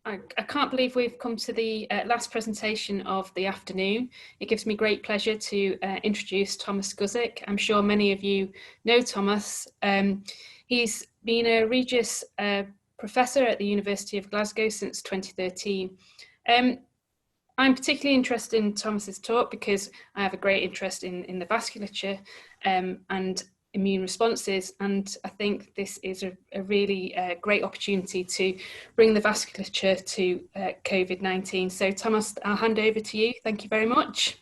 I can't believe we've come to the last presentation of the afternoon. It gives me great pleasure to introduce Tomasz Guzik. I'm sure many of you know Tomasz. He's been a Regius Professor at the University of Glasgow since 2013. I'm particularly interested in Tomasz's talk because I have a great interest in the vasculature and immune responses, and I think this is a really great opportunity to bring the vasculature to COVID-19. So Tomasz, I'll hand over to you. Thank you very much.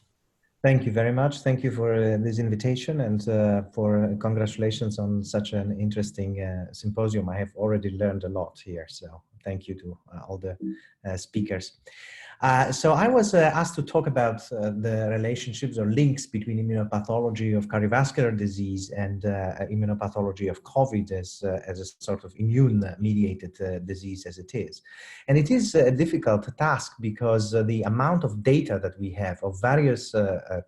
Thank you very much. Thank you for this invitation and for congratulations on such an interesting symposium. I have already learned a lot here, so thank you to all the speakers. So I was asked to talk about the relationships or links between immunopathology of cardiovascular disease and immunopathology of COVID as a sort of immune-mediated disease as it is. And it is a difficult task because the amount of data that we have of various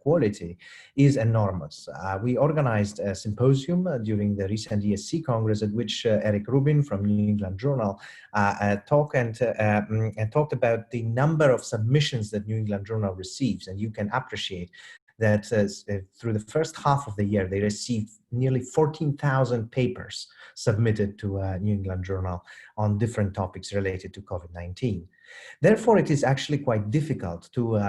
quality is enormous. We organized a symposium during the recent ESC Congress at which Eric Rubin from New England Journal talked about the number of submissions that New England Journal receives, and you can appreciate that through the first half of the year they received nearly 14,000 papers submitted to New England Journal on different topics related to COVID-19. Therefore, it is actually quite difficult to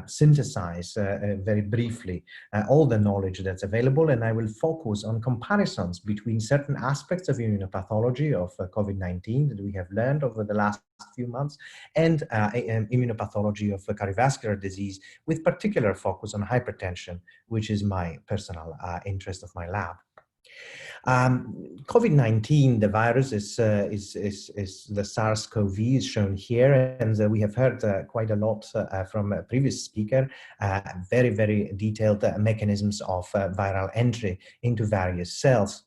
synthesize very briefly all the knowledge that's available, and I will focus on comparisons between certain aspects of immunopathology of COVID-19 that we have learned over the last few months and immunopathology of cardiovascular disease, with particular focus on hypertension, which is my personal interest of my lab. COVID-19, the virus is the SARS-CoV is shown here, and we have heard quite a lot from a previous speaker, very, very detailed mechanisms of viral entry into various cells.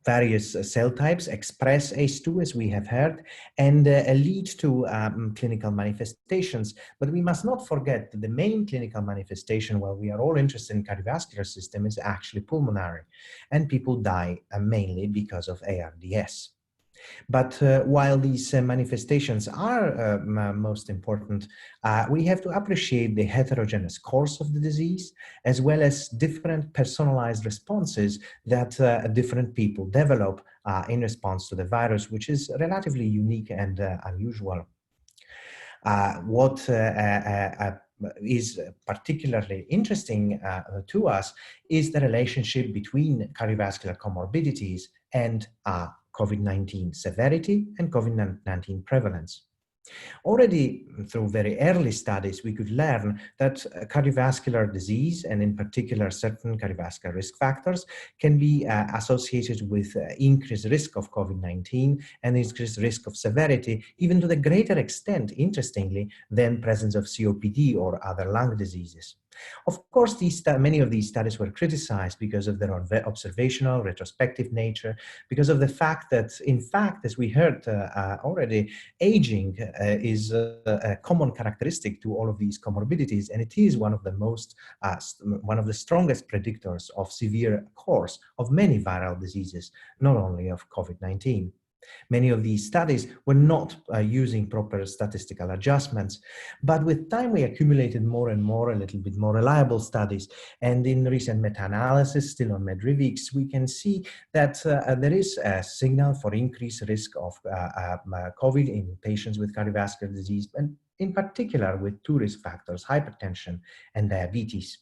Various cell types express ACE2, as we have heard, and lead to clinical manifestations. But we must not forget that the main clinical manifestation, while we are all interested in cardiovascular system, is actually pulmonary, and people die mainly because of ARDS. But while these manifestations are most important, we have to appreciate the heterogeneous course of the disease, as well as different personalized responses that different people develop in response to the virus, which is relatively unique and unusual. What is particularly interesting to us is the relationship between cardiovascular comorbidities and COVID-19 severity and COVID-19 prevalence. Already through very early studies, we could learn that cardiovascular disease, and in particular certain cardiovascular risk factors, can be associated with increased risk of COVID-19 and increased risk of severity, even to the greater extent, interestingly, than presence of COPD or other lung diseases. Of course, many of these studies were criticized because of their observational, retrospective nature, because of the fact that, in fact, as we heard already, aging is a common characteristic to all of these comorbidities, and it is one of the strongest predictors of severe course of many viral diseases, not only of COVID-19. Many of these studies were not using proper statistical adjustments, but with time we accumulated more and more, a little bit more reliable studies. And in recent meta-analysis, still on MedRivix, we can see that there is a signal for increased risk of COVID in patients with cardiovascular disease, and in particular with two risk factors, hypertension and diabetes.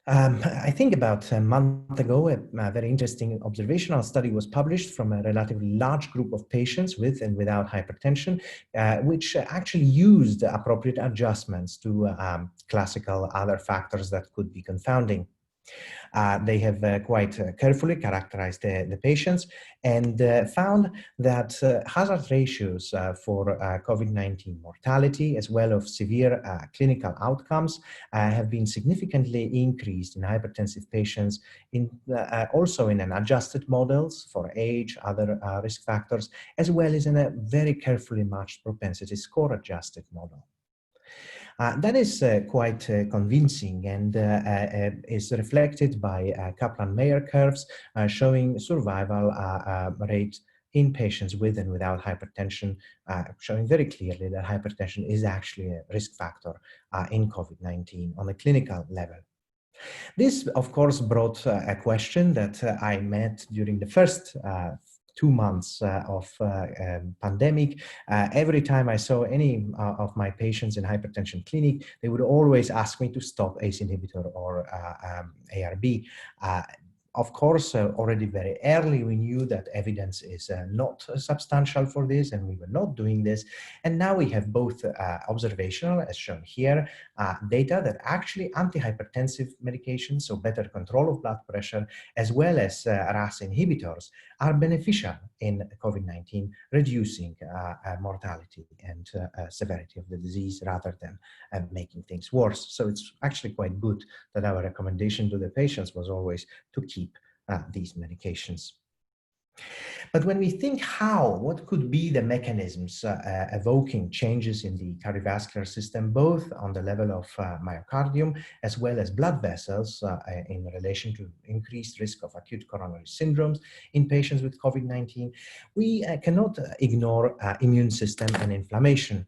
I think about a month ago, a very interesting observational study was published from a relatively large group of patients with and without hypertension, which actually used appropriate adjustments to classical other factors that could be confounding. They have quite carefully characterized the patients and found that hazard ratios for COVID-19 mortality, as well as severe clinical outcomes, have been significantly increased in hypertensive patients, also in an adjusted models for age, other risk factors, as well as in a very carefully matched propensity score adjusted model. That is quite convincing and is reflected by Kaplan-Meier curves showing survival rate in patients with and without hypertension, showing very clearly that hypertension is actually a risk factor in COVID-19 on a clinical level. This, of course, brought a question that I met during the first 2 months of pandemic. Every time I saw any of my patients in hypertension clinic, they would always ask me to stop ACE inhibitor or ARB. Of course, already very early, we knew that evidence is not substantial for this, and we were not doing this. And now we have both observational, as shown here, data that actually antihypertensive medications, so better control of blood pressure, as well as RAS inhibitors, are beneficial in COVID-19, reducing mortality and severity of the disease rather than making things worse. So it's actually quite good that our recommendation to the patients was always to keep these medications. But when we think what could be the mechanisms evoking changes in the cardiovascular system, both on the level of myocardium as well as blood vessels in relation to increased risk of acute coronary syndromes in patients with COVID-19, we cannot ignore immune system and inflammation.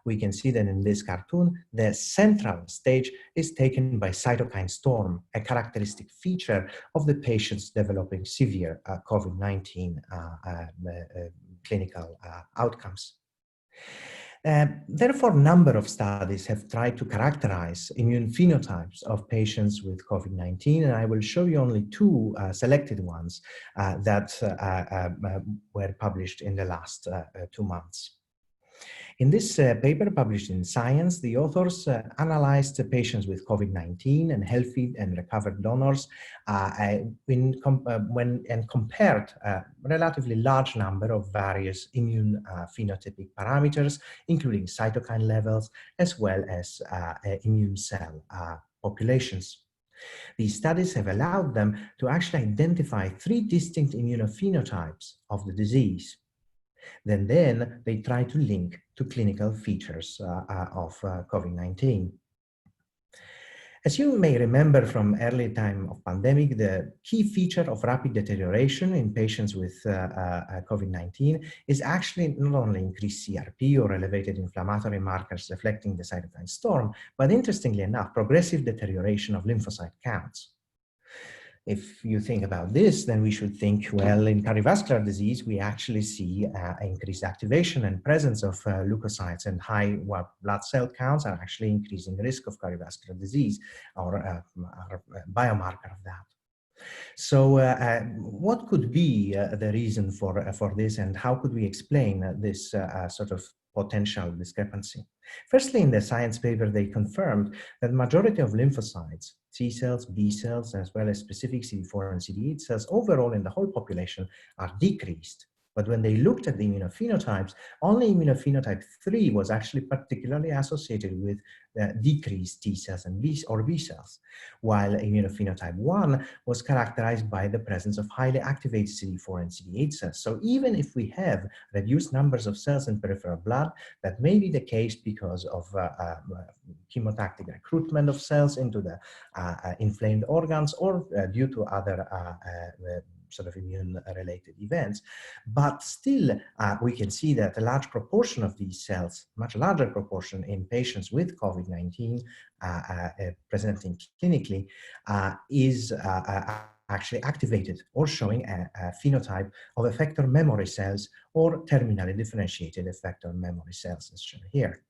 We can see that in this cartoon, the central stage is taken by cytokine storm, a characteristic feature of the patients developing severe COVID-19 clinical outcomes. Therefore, a number of studies have tried to characterize immune phenotypes of patients with COVID-19, and I will show you only two selected ones that were published in the last 2 months. In this paper published in Science, the authors analyzed the patients with COVID-19 and healthy and recovered donors and compared a relatively large number of various immune phenotypic parameters, including cytokine levels, as well as immune cell populations. These studies have allowed them to actually identify 3 distinct immunophenotypes of the disease. Then they try to link to clinical features of COVID-19. As you may remember from early time of pandemic, the key feature of rapid deterioration in patients with COVID-19 is actually not only increased CRP or elevated inflammatory markers reflecting the cytokine storm, but interestingly enough, progressive deterioration of lymphocyte counts. If you think about this, then we should think, well, in cardiovascular disease, we actually see increased activation and presence of leukocytes, and high blood cell counts are actually increasing the risk of cardiovascular disease, or a biomarker of that. So what could be the reason for this, and how could we explain this sort of potential discrepancy? Firstly, in the Science paper, they confirmed that majority of lymphocytes, T cells, B cells, as well as specific CD4 and CD8 cells overall in the whole population are decreased. But when they looked at the immunophenotypes, only immunophenotype 3 was actually particularly associated with decreased T cells and B cells, while immunophenotype 1 was characterized by the presence of highly activated CD4 and CD8 cells. So even if we have reduced numbers of cells in peripheral blood, that may be the case because of chemotactic recruitment of cells into the inflamed organs, or due to other sort of immune-related events. But still, we can see that a large proportion of these cells, much larger proportion in patients with COVID-19 presenting clinically, is actually activated or showing a phenotype of effector memory cells or terminally differentiated effector memory cells, as shown here.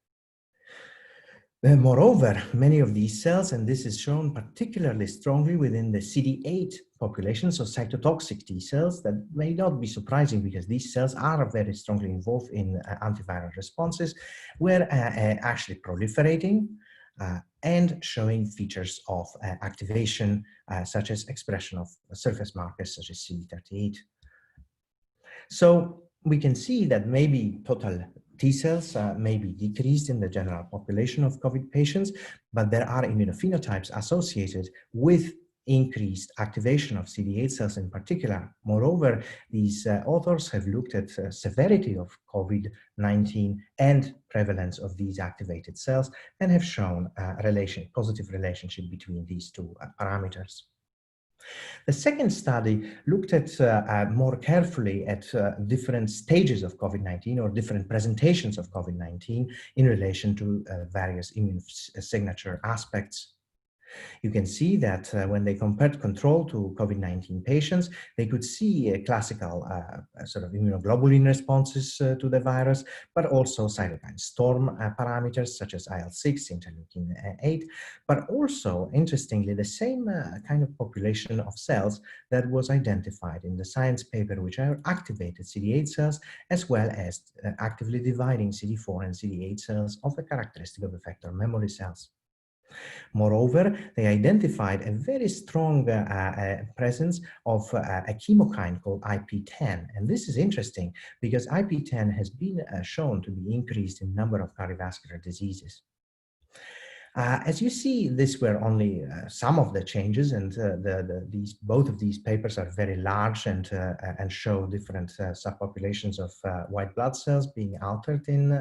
Moreover, many of these cells, and this is shown particularly strongly within the CD8 population, so cytotoxic T cells, that may not be surprising because these cells are very strongly involved in antiviral responses, were actually proliferating and showing features of activation, such as expression of surface markers such as CD38. So we can see that maybe total T cells may be decreased in the general population of COVID patients, but there are immunophenotypes associated with increased activation of CD8 cells in particular. Moreover, these authors have looked at severity of COVID-19 and prevalence of these activated cells, and have shown a positive relationship between these two parameters. The second study looked at more carefully at different stages of COVID-19 or different presentations of COVID-19 in relation to various immune signature aspects. You can see that when they compared control to COVID-19 patients, they could see classical sort of immunoglobulin responses to the virus, but also cytokine storm parameters such as IL-6, interleukin-8, but also, interestingly, the same kind of population of cells that was identified in the Science paper, which are activated CD8 cells, as well as actively dividing CD4 and CD8 cells of the characteristic of effector memory cells. Moreover, they identified a very strong presence of a chemokine called IP10. And this is interesting because IP10 has been shown to be increased in number of cardiovascular diseases. As you see, these were only some of the changes, and both of these papers are very large and show different subpopulations of white blood cells being altered in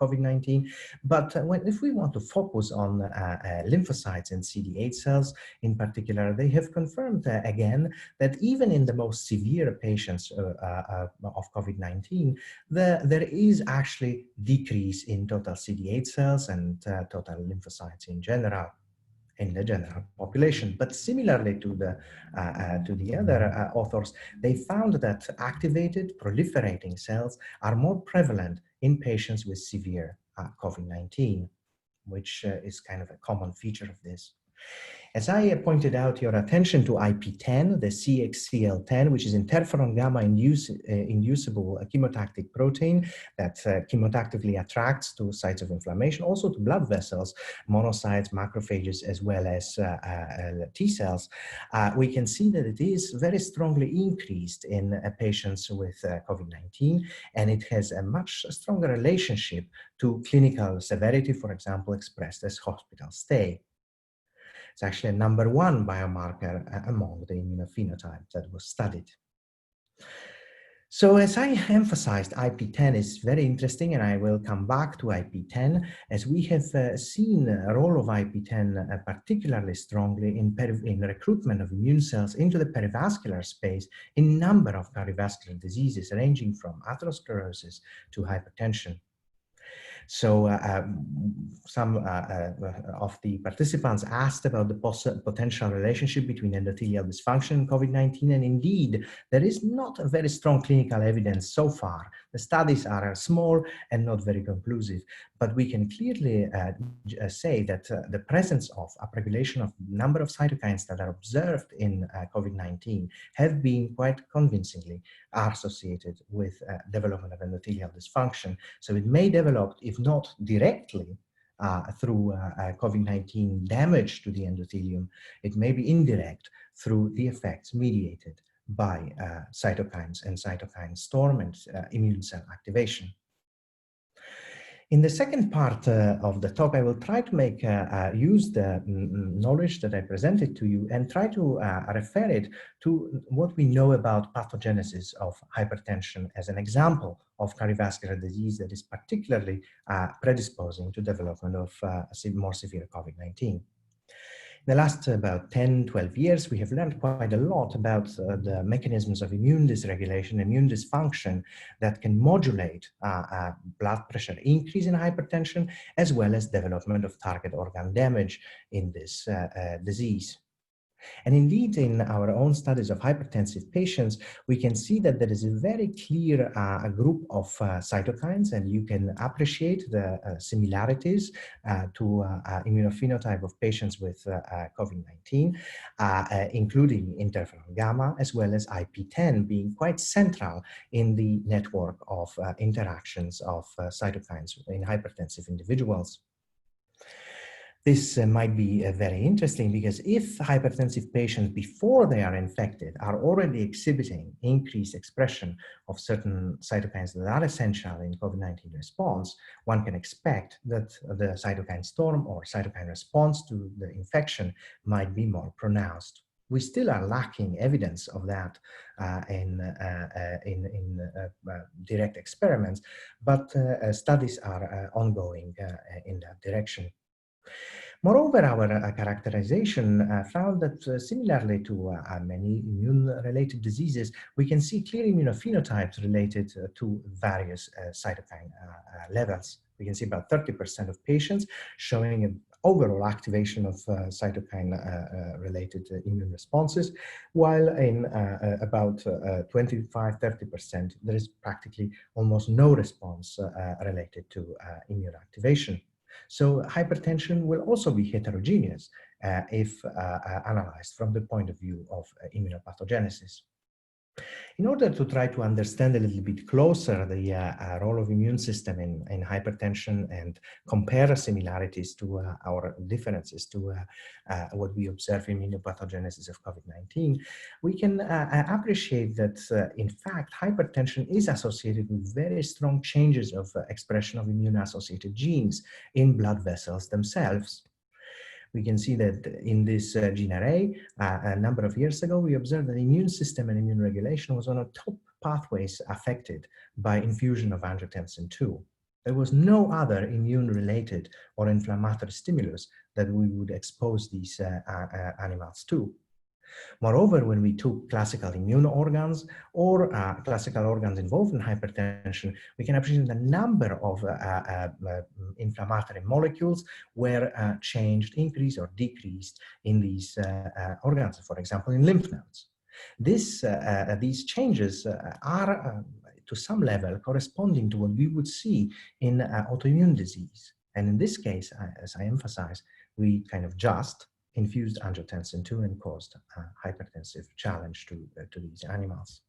COVID-19. But if we want to focus on lymphocytes and CD8 cells in particular, they have confirmed again that even in the most severe patients of COVID-19, there is actually decrease in total CD8 cells and total lymphocytes in general, in the general population. But similarly to the other authors, they found that activated proliferating cells are more prevalent in patients with severe COVID-19, which is kind of a common feature of this. As I pointed out your attention to IP10, the CXCL10, which is interferon gamma inducible chemotactic protein that chemotactically attracts to sites of inflammation, also to blood vessels, monocytes, macrophages, as well as T cells, we can see that it is very strongly increased in patients with COVID-19, and it has a much stronger relationship to clinical severity, for example, expressed as hospital stay. It's actually a #1 biomarker among the immunophenotype that was studied. So as I emphasized, IP10 is very interesting, and I will come back to IP10, as we have seen a role of IP10 particularly strongly in recruitment of immune cells into the perivascular space in a number of cardiovascular diseases, ranging from atherosclerosis to hypertension. So some of the participants asked about the potential relationship between endothelial dysfunction and COVID-19, and indeed, there is not a very strong clinical evidence so far. The studies are small and not very conclusive, but we can clearly say that the presence of upregulation of number of cytokines that are observed in COVID-19 have been quite convincingly associated with development of endothelial dysfunction. So it may develop, if not directly through COVID-19 damage to the endothelium, it may be indirect through the effects mediated by cytokines and cytokine storm and immune cell activation. In the second part of the talk, I will try to make use the knowledge that I presented to you and try to refer it to what we know about pathogenesis of hypertension as an example of cardiovascular disease that is particularly predisposing to development of more severe COVID-19. In the last about 10, 12 years, we have learned quite a lot about the mechanisms of immune dysregulation, immune dysfunction that can modulate blood pressure increase in hypertension, as well as development of target organ damage in this disease. And indeed, in our own studies of hypertensive patients, we can see that there is a very clear group of cytokines, and you can appreciate the similarities to immunophenotype of patients with COVID-19, including interferon gamma, as well as IP10 being quite central in the network of interactions of cytokines in hypertensive individuals. This might be very interesting because if hypertensive patients, before they are infected, are already exhibiting increased expression of certain cytokines that are essential in COVID-19 response, one can expect that the cytokine storm or cytokine response to the infection might be more pronounced. We still are lacking evidence of that in direct experiments, but studies are ongoing in that direction. Moreover, our characterization found that similarly to many immune-related diseases, we can see clear immunophenotypes related to various cytokine levels. We can see about 30% of patients showing an overall activation of cytokine-related immune responses, while in about 25–30%, there is practically almost no response related to immune activation. So hypertension will also be heterogeneous if analyzed from the point of view of immunopathogenesis. In order to try to understand a little bit closer the role of immune system in hypertension and compare similarities to our differences to what we observe in immunopathogenesis of COVID-19, we can appreciate that, in fact, hypertension is associated with very strong changes of expression of immune-associated genes in blood vessels themselves. We can see that in this gene array, a number of years ago, we observed that the immune system and immune regulation was one of the top pathways affected by infusion of angiotensin II. There was no other immune-related or inflammatory stimulus that we would expose these animals to. Moreover, when we took classical immune organs or classical organs involved in hypertension, we can appreciate the number of inflammatory molecules were changed, increased or decreased in these organs, for example, in lymph nodes. These changes are to some level corresponding to what we would see in autoimmune disease. And in this case, as I emphasize, we kind of just infused angiotensin II and caused a hypertensive challenge to these animals.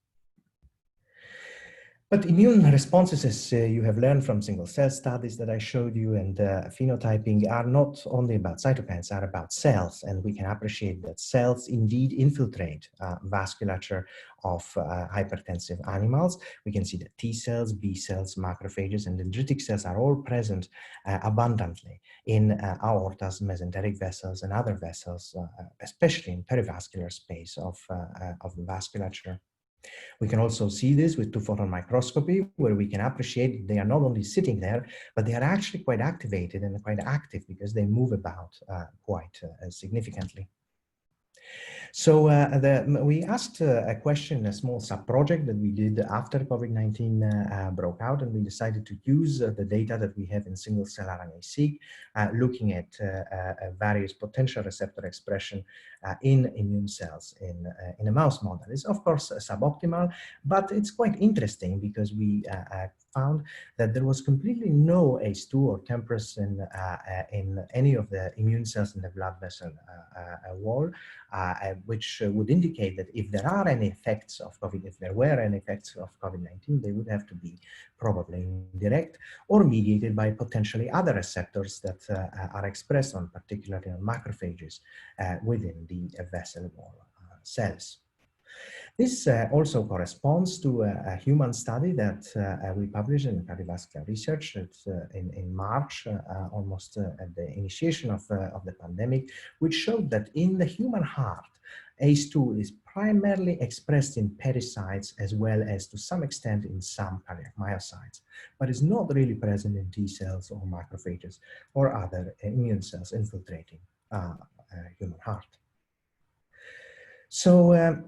But immune responses, as you have learned from single cell studies that I showed you, and phenotyping are not only about cytokines, are about cells. And we can appreciate that cells indeed infiltrate vasculature of hypertensive animals. We can see that T cells, B cells, macrophages, and dendritic cells are all present abundantly in aortas, mesenteric vessels, and other vessels, especially in perivascular space of the vasculature. We can also see this with two-photon microscopy, where we can appreciate they are not only sitting there, but they are actually quite activated and quite active because they move about quite significantly. So we asked a question, a small sub-project that we did after COVID-19 broke out, and we decided to use the data that we have in single-cell RNA-seq, looking at various potential receptor expression in immune cells in a mouse model. It's of course suboptimal, but it's quite interesting because we found that there was completely no ACE2 or TMPRSS in any of the immune cells in the blood vessel wall, which would indicate that if there are any effects of COVID, if there were any effects of COVID-19, they would have to be probably indirect or mediated by potentially other receptors that are expressed on, particularly on macrophages within the vessel wall cells. This also corresponds to a human study that we published in Cardiovascular Research in March, almost at the initiation of the pandemic, which showed that in the human heart, ACE2 is primarily expressed in pericytes as well as to some extent in some cardiac myocytes, but is not really present in T cells or macrophages or other immune cells infiltrating human heart. So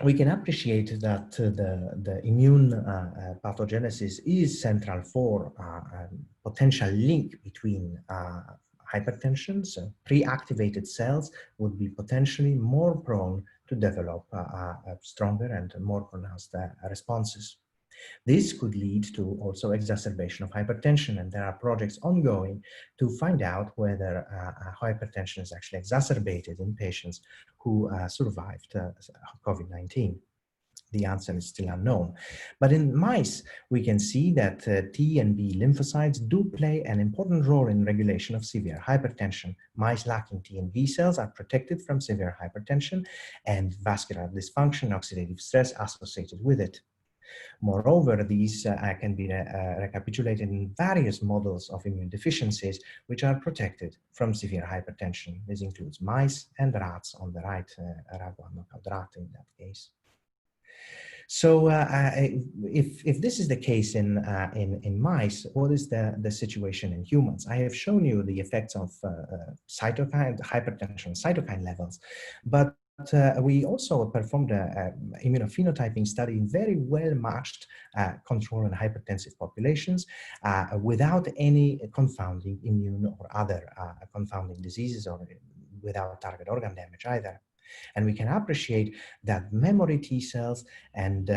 we can appreciate that the immune pathogenesis is central for potential link between hypertension. So pre-activated cells would be potentially more prone to develop stronger and more pronounced responses. This could lead to also exacerbation of hypertension, and there are projects ongoing to find out whether hypertension is actually exacerbated in patients who survived COVID-19. The answer is still unknown. But in mice, we can see that T and B lymphocytes do play an important role in regulation of severe hypertension. Mice lacking T and B cells are protected from severe hypertension and vascular dysfunction, oxidative stress associated with it. Moreover, these can be recapitulated in various models of immune deficiencies, which are protected from severe hypertension. This includes mice and rats on the right, rat1 knockout rat in that case. So if this is the case in mice, what is the situation in humans? I have shown you the effects of cytokine, hypertension, cytokine levels, but we also performed an immunophenotyping study in very well-matched control and hypertensive populations without any confounding immune or other confounding diseases, or without target organ damage either. And we can appreciate that memory T cells, and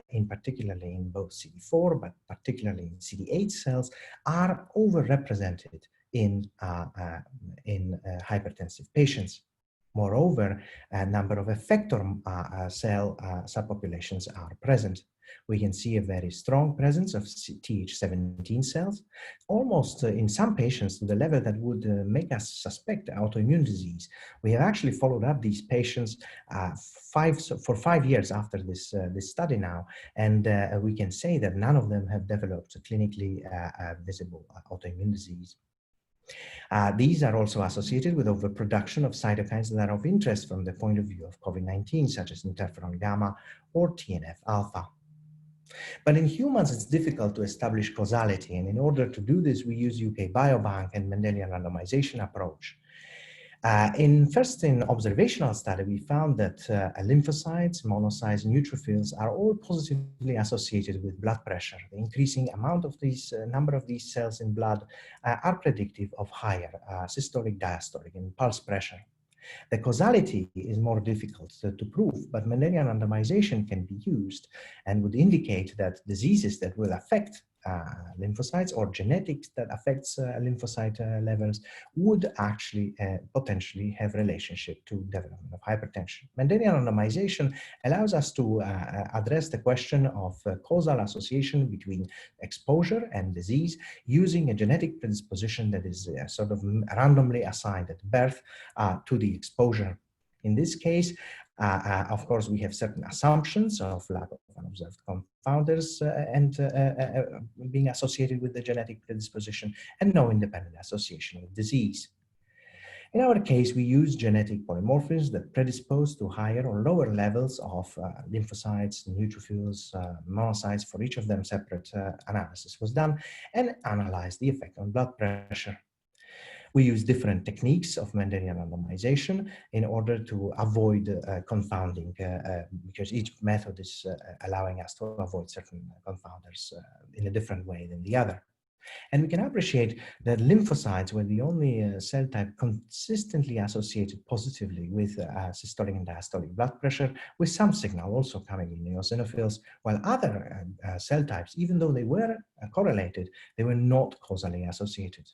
in particularly in both CD4, but particularly in CD8 cells, are overrepresented in hypertensive patients. Moreover, a number of effector cell subpopulations are present. We can see a very strong presence of Th17 cells, almost in some patients to the level that would make us suspect autoimmune disease. We have actually followed up these patients for 5 years after this study now, and we can say that none of them have developed a clinically visible autoimmune disease. These are also associated with overproduction of cytokines that are of interest from the point of view of COVID-19, such as interferon gamma or TNF-alpha. But in humans, it's difficult to establish causality, and in order to do this, we use UK Biobank and Mendelian randomization approach. In observational study, we found that lymphocytes, monocytes, neutrophils are all positively associated with blood pressure. The increasing amount of these number of these cells in blood are predictive of higher systolic, diastolic, and pulse pressure. The causality is more difficult to prove, but Mendelian randomization can be used and would indicate that diseases that will affect lymphocytes, or genetics that affects lymphocyte levels, would actually potentially have relationship to development of hypertension. Mendelian randomization allows us to address the question of causal association between exposure and disease using a genetic predisposition that is sort of randomly assigned at birth to the exposure. In this case, of course, we have certain assumptions of lack of unobserved confounders and being associated with the genetic predisposition, and no independent association with disease. In our case, we use genetic polymorphisms that predispose to higher or lower levels of lymphocytes, neutrophils, monocytes. For each of them, separate analysis was done and analyzed the effect on blood pressure. We use different techniques of Mendelian randomization in order to avoid confounding, because each method is allowing us to avoid certain confounders in a different way than the other. And we can appreciate that lymphocytes were the only cell type consistently associated positively with systolic and diastolic blood pressure, with some signal also coming in eosinophils, while other cell types, even though they were correlated, they were not causally associated.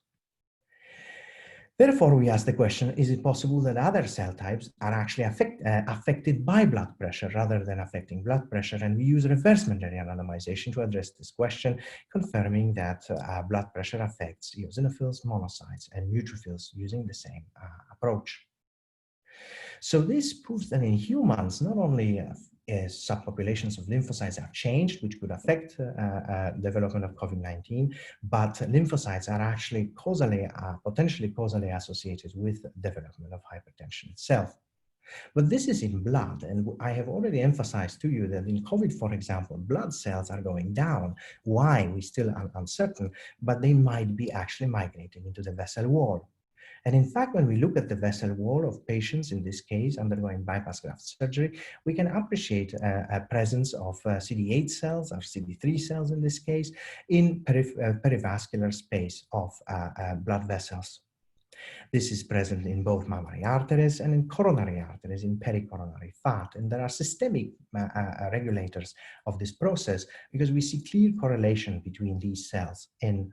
Therefore, we ask the question, is it possible that other cell types are actually affected by blood pressure rather than affecting blood pressure? And we use reverse Mendelian randomization to address this question, confirming that blood pressure affects eosinophils, monocytes, and neutrophils using the same approach. So this proves that in humans, not only subpopulations of lymphocytes are changed, which could affect development of COVID-19, but lymphocytes are actually potentially causally associated with development of hypertension itself. But this is in blood, and I have already emphasized to you that in COVID, for example, blood cells are going down. Why? We're still uncertain, but they might be actually migrating into the vessel wall. And in fact, when we look at the vessel wall of patients, in this case, undergoing bypass graft surgery, we can appreciate a presence of CD8 cells or CD3 cells in this case in perivascular space of blood vessels. This is present in both mammary arteries and in coronary arteries, in pericoronary fat. And there are systemic regulators of this process, because we see clear correlation between these cells in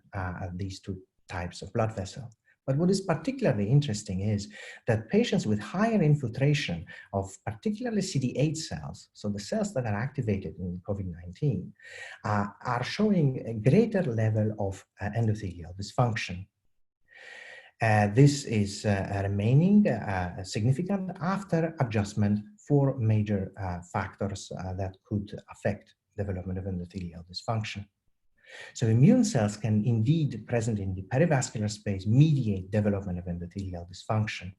these two types of blood vessels. But what is particularly interesting is that patients with higher infiltration of particularly CD8 cells, so the cells that are activated in COVID-19, are showing a greater level of endothelial dysfunction. This is remaining significant after adjustment for major factors that could affect development of endothelial dysfunction. So immune cells can indeed, present in the perivascular space, mediate development of endothelial dysfunction.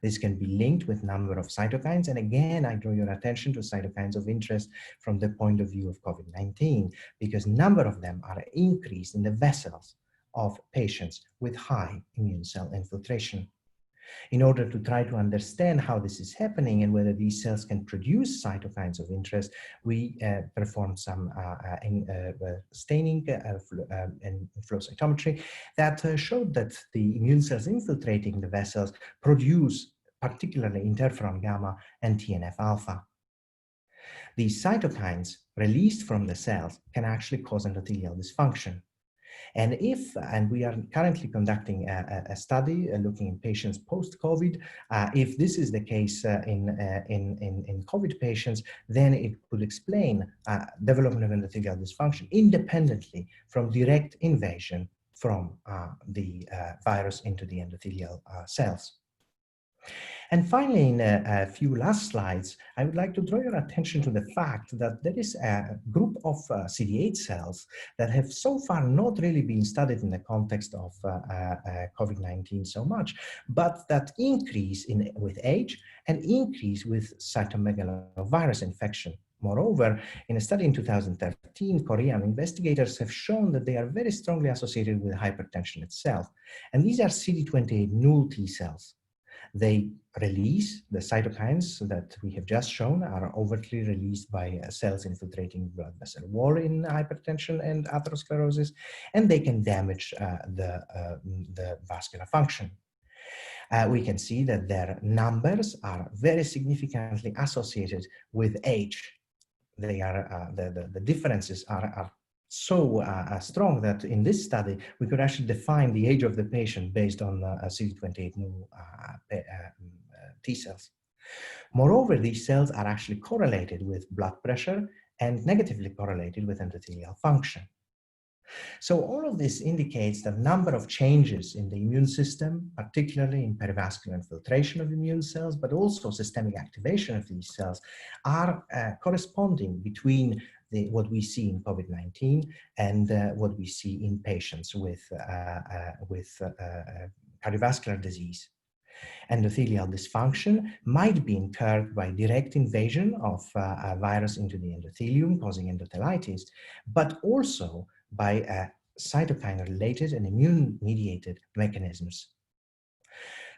This can be linked with number of cytokines. And again, I draw your attention to cytokines of interest from the point of view of COVID-19, because number of them are increased in the vessels of patients with high immune cell infiltration. In order to try to understand how this is happening and whether these cells can produce cytokines of interest, we performed some staining and flow cytometry that showed that the immune cells infiltrating the vessels produce particularly interferon gamma and TNF alpha. These cytokines released from the cells can actually cause endothelial dysfunction. And we are currently conducting a study looking in patients post-COVID. If this is the case in COVID patients, then it could explain development of endothelial dysfunction independently from direct invasion from the virus into the endothelial cells. And finally, in a few last slides, I would like to draw your attention to the fact that there is a group of CD8 cells that have so far not really been studied in the context of COVID-19 so much, but that increase with age and increase with cytomegalovirus infection. Moreover, in a study in 2013, Korean investigators have shown that they are very strongly associated with hypertension itself. And these are CD28 null T cells. They release the cytokines that we have just shown are overtly released by cells infiltrating blood vessel wall in hypertension and atherosclerosis, and they can damage the vascular function. We can see that their numbers are very significantly associated with age. They are the differences are so strong that in this study, we could actually define the age of the patient based on CD28 null T cells. Moreover, these cells are actually correlated with blood pressure and negatively correlated with endothelial function. So all of this indicates the number of changes in the immune system, particularly in perivascular infiltration of immune cells, but also systemic activation of these cells, are corresponding between what we see in COVID-19 and what we see in patients with cardiovascular disease. Endothelial dysfunction might be incurred by direct invasion of a virus into the endothelium, causing endothelitis, but also by cytokine-related and immune-mediated mechanisms.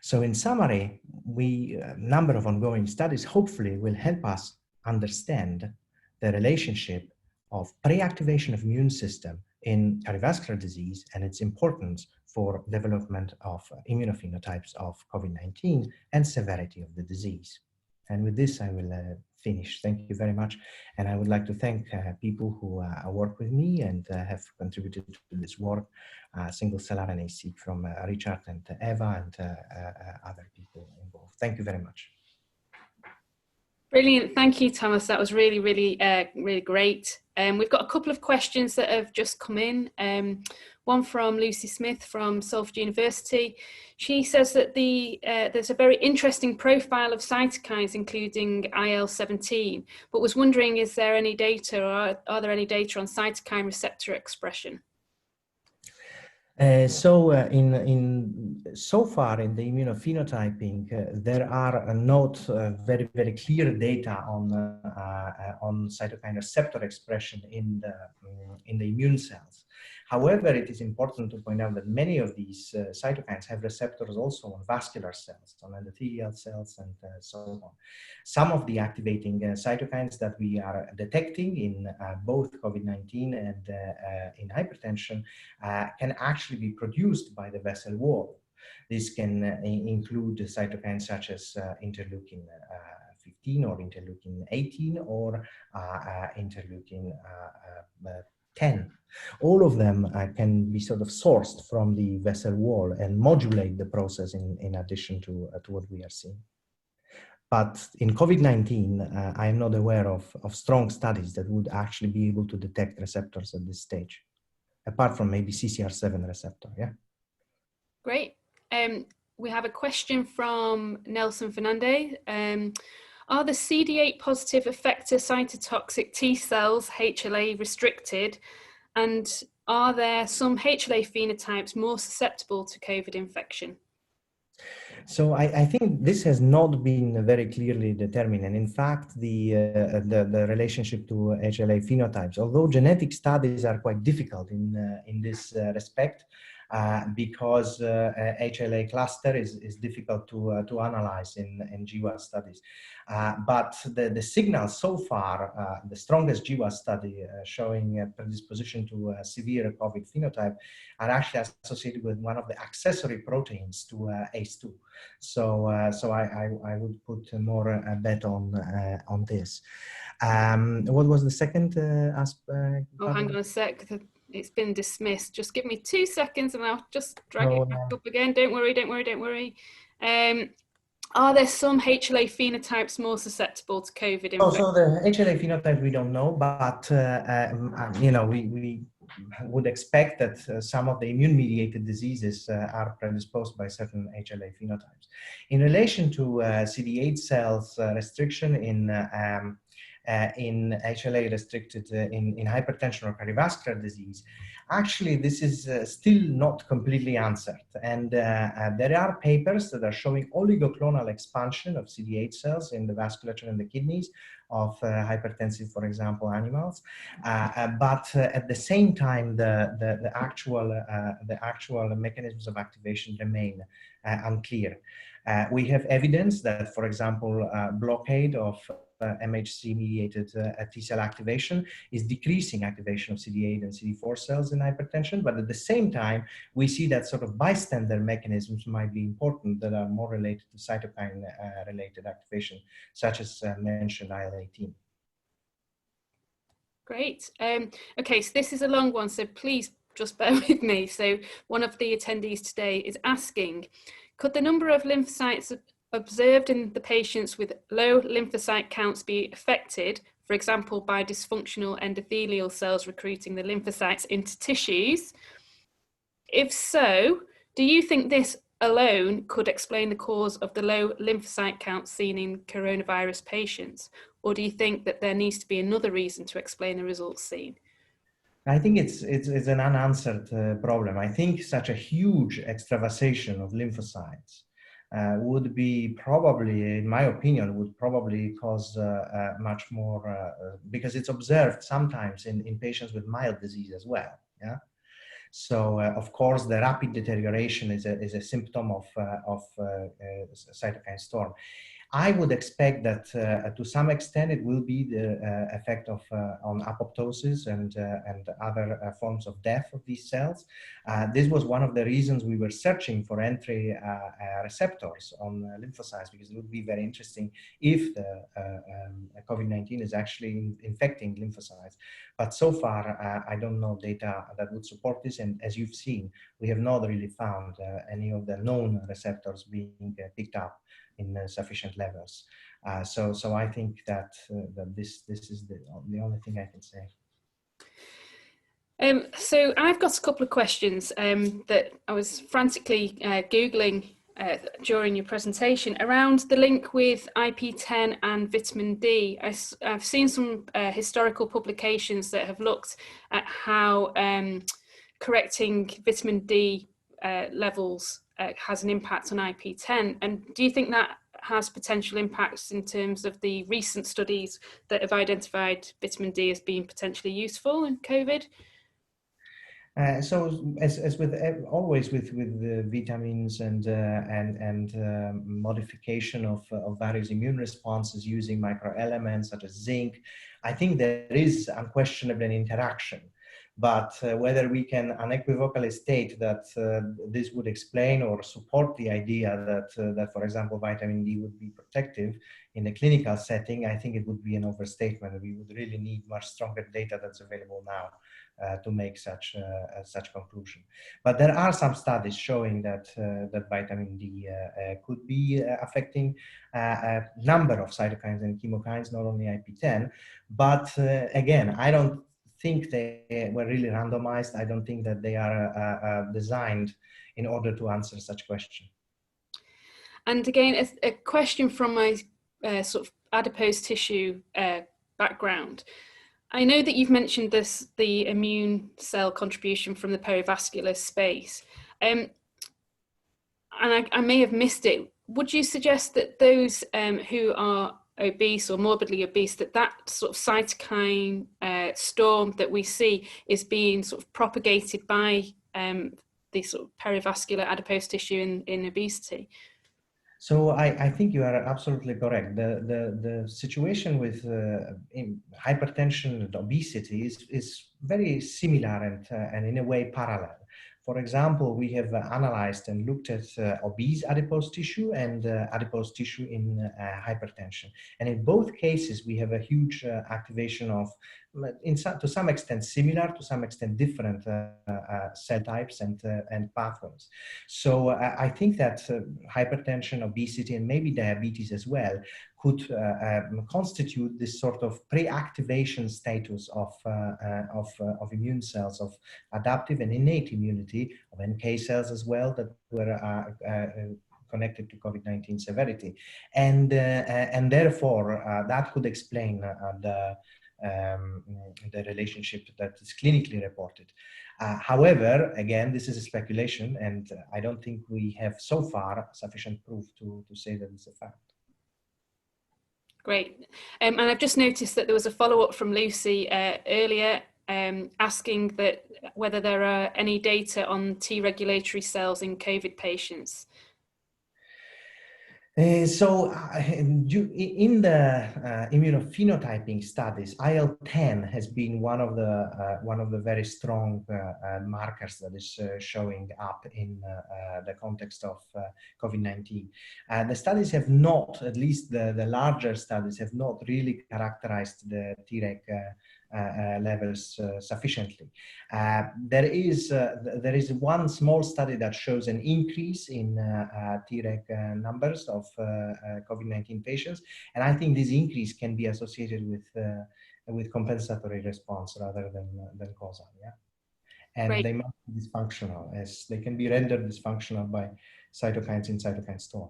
So in summary, a number of ongoing studies hopefully will help us understand the relationship of pre-activation of immune system in cardiovascular disease and its importance for development of immunophenotypes of COVID-19 and severity of the disease. And with this, I will finish. Thank you very much. And I would like to thank people who work with me and have contributed to this work, single-cell RNA-seq from Richard and Eva and other people involved. Thank you very much. Brilliant. Thank you, Tomasz. That was really, really great. We've got a couple of questions that have just come in. One from Lucy Smith from Salford University. She says that there's a very interesting profile of cytokines, including IL-17, but was wondering, is there any data or are there any data on cytokine receptor expression? So far in the immunophenotyping, there are not very clear data on cytokine receptor expression in the immune cells. However, it is important to point out that many of these cytokines have receptors also on vascular cells, on endothelial cells, and so on. Some of the activating cytokines that we are detecting in both COVID-19 and in hypertension can actually be produced by the vessel wall. This can include cytokines such as interleukin 15 or interleukin 18 or interleukin 10. All of them can be sort of sourced from the vessel wall and modulate the process in addition to what we are seeing. But in COVID-19, I am not aware of strong studies that would actually be able to detect receptors at this stage, apart from maybe CCR7 receptor, yeah? Great. We have a question from Nelson Fernandez. Are the CD8 positive effector cytotoxic T cells HLA restricted? And are there some HLA phenotypes more susceptible to COVID infection? So I think this has not been very clearly determined, and in fact, the relationship to HLA phenotypes, although genetic studies are quite difficult in this respect, because HLA cluster is difficult to analyze in GWAS studies. But the signal so far, the strongest GWAS study showing predisposition to severe COVID phenotype, are actually associated with one of the accessory proteins to ACE2. So I would put more bet on this. What was the second aspect? Oh, hang on a sec. It's been dismissed. Just give me 2 seconds and I'll just drag it back up again. Don't worry, don't worry, don't worry. Are there some HLA phenotypes more susceptible to COVID infection? So the HLA phenotype we don't know, but you know, we would expect that some of the immune-mediated diseases are predisposed by certain HLA phenotypes. In relation to CD8 cells restriction in HLA restricted in hypertension or cardiovascular disease, actually this is still not completely answered. And there are papers that are showing oligoclonal expansion of CD8 cells in the vasculature and the kidneys of hypertensive, for example, animals. But at the same time, the actual mechanisms of activation remain unclear. We have evidence that, for example, blockade of MHC-mediated T-cell activation is decreasing activation of CD8 and CD4 cells in hypertension, but at the same time, we see that sort of bystander mechanisms might be important that are more related to cytokine-related activation, such as mentioned IL-18. Great. Okay, so this is a long one, so please just bear with me. So one of the attendees today is asking, could the number of lymphocytes observed in the patients with low lymphocyte counts be affected, for example, by dysfunctional endothelial cells recruiting the lymphocytes into tissues? If so, do you think this alone could explain the cause of the low lymphocyte count seen in coronavirus patients? Or do you think that there needs to be another reason to explain the results seen? I think it's an unanswered problem. I think such a huge extravasation of lymphocytes would be probably, in my opinion, would probably cause much more, because it's observed sometimes in patients with mild disease as well. Yeah. So, of course, the rapid deterioration is a symptom of cytokine storm. I would expect that to some extent it will be the effect of on apoptosis and other forms of death of these cells. This was one of the reasons we were searching for entry receptors on lymphocytes, because it would be very interesting if the COVID-19 is actually infecting lymphocytes. But so far, I don't know data that would support this. And as you've seen, we have not really found any of the known receptors being picked up in sufficient levels. So I think that, this is the only thing I can say. So I've got a couple of questions that I was frantically Googling during your presentation around the link with IP10 and vitamin D. I've seen some historical publications that have looked at how correcting vitamin D levels has an impact on IP10. And do you think that has potential impacts in terms of the recent studies that have identified vitamin D as being potentially useful in COVID? So as with always with the vitamins and modification of various immune responses using microelements such as zinc, I think there is unquestionably an interaction. But whether we can unequivocally state that this would explain or support the idea that, for example, vitamin D would be protective in a clinical setting, I think it would be an overstatement. We would really need much stronger data that's available now to make such conclusion. But there are some studies showing that that vitamin D could be affecting a number of cytokines and chemokines, not only IP10. But again, I don't think they were really randomized. I don't think that they are designed in order to answer such question. And again, a question from my sort of adipose tissue background. I know that you've mentioned the immune cell contribution from the perivascular space. And I may have missed it. would you suggest that those who are obese or morbidly obese, that sort of cytokine storm that we see is being sort of propagated by the sort of perivascular adipose tissue in obesity? So I think you are absolutely correct. The situation with hypertension and obesity is very similar and in a way parallel. For example, we have analyzed and looked at obese adipose tissue and adipose tissue in hypertension. And in both cases, we have a huge activation of, to some extent similar, to some extent different cell types and pathways. So I think that hypertension, obesity, and maybe diabetes as well could constitute this sort of pre-activation status of immune cells, of adaptive and innate immunity, of NK cells as well, that were connected to COVID-19 severity. And therefore, that could explain the relationship that is clinically reported. However, again, this is a speculation, and I don't think we have so far sufficient proof to say that it's a fact. Great. And I've just noticed that there was a follow-up from Lucy earlier asking that whether there are any data on T regulatory cells in COVID patients. So in the immunophenotyping studies, IL-10 has been one of the very strong markers that is showing up in the context of COVID-19. The studies have not, at least the larger studies, have not really characterized the Treg levels sufficiently. There is one small study that shows an increase in Treg numbers of COVID-19 patients, and I think this increase can be associated with compensatory response rather than causal. Yeah, and Great. they must be dysfunctional, as they can be rendered dysfunctional by cytokines in cytokine storm.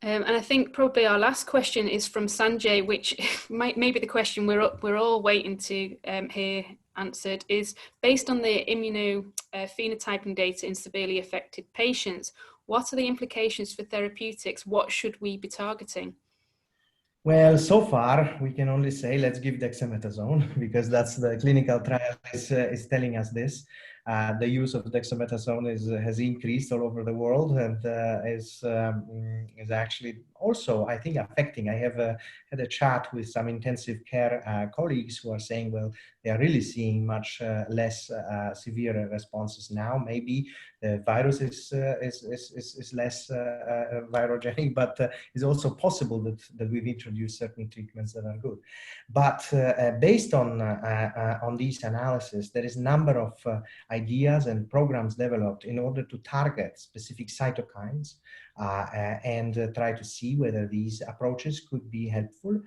And I think probably our last question is from Sanjay, which might be the question we're all waiting to hear answered, is based on the immunophenotyping data in severely affected patients, what are the implications for therapeutics? What should we be targeting? Well, so far we can only say let's give dexamethasone, because that's the clinical trial is telling us this. The use of dexamethasone has increased all over the world, and is actually also, I think, affecting. I have had a chat with some intensive care colleagues who are saying, well, they are really seeing much less severe responses now. Maybe the virus is less virogenic, but it's also possible that we've introduced certain treatments that are good. But based on these analyses, there is a number of ideas and programs developed in order to target specific cytokines and try to see whether these approaches could be helpful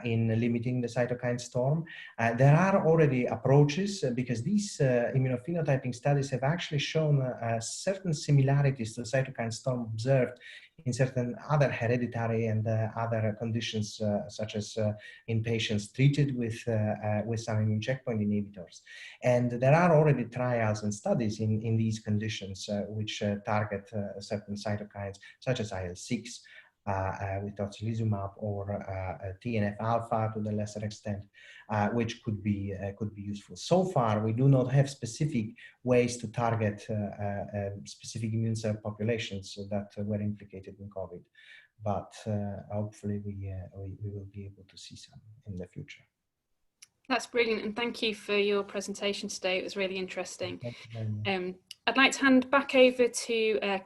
in limiting the cytokine storm. There are already approaches because these immunophenotyping studies have actually shown certain similarities to cytokine storm observed in certain other hereditary and other conditions, such as in patients treated with some immune checkpoint inhibitors. And there are already trials and studies in these conditions which target certain cytokines, such as IL-6 with tocilizumab, or TNF-alpha to the lesser extent, which could be useful. So far, we do not have specific ways to target specific immune cell populations that were implicated in COVID, but hopefully we will be able to see some in the future. That's brilliant, and thank you for your presentation today. It was really interesting. Thank you very much. I'd like to hand back over to Karen.